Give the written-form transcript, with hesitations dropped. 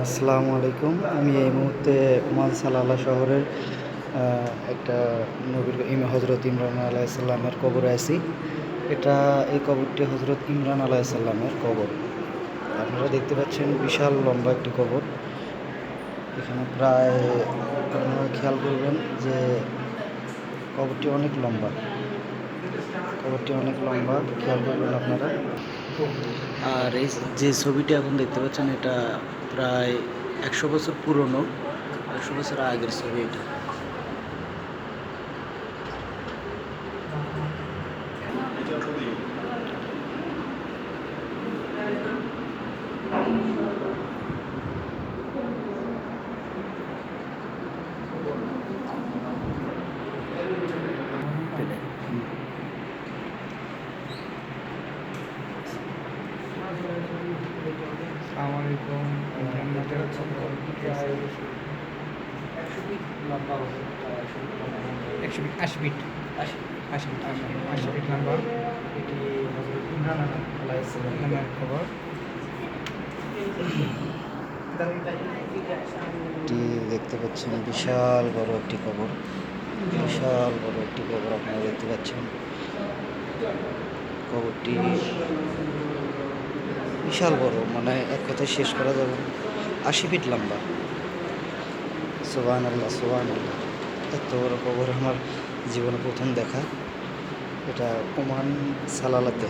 আসসালামু আলাইকুম। আমি এই মুহূর্তে সালালা শহরের একটা নবীর হজরত ইমরান আলাইসাল্লামের কবরে আছি। এই কবরটি হজরত ইমরান আলাইসাল্লামের কবর। আপনারা দেখতে পাচ্ছেন বিশাল লম্বা একটি কবর। এখানে প্রায় আপনারা খেয়াল করবেন যে কবরটি অনেক লম্বা। খেয়াল করবেন আপনারা। আর এই যে ছবিটি এখন দেখতে পাচ্ছেন এটা প্রায় 100 বছর পুরনো, 100 বছর আগের ছবি এটা। আসসালামাইকুম। ইন্টারনেটের 180 ফিট নাম্বার। এটি হযরত ইমরান আলাইহিসসালামের খবর। এটি দেখতে পাচ্ছেন বিশাল বড় একটি কবর, আপনারা দেখতে পাচ্ছেন। কবরটি বিশাল বড়, মানে এক কথায় শেষ করা যাবে না। 80 ফিট লম্বা। সুবহানাল্লাহ, সুবহানাল্লাহ। এত বড় কবর আমার জীবনে প্রথম দেখা। এটা ওমান সালালাতে।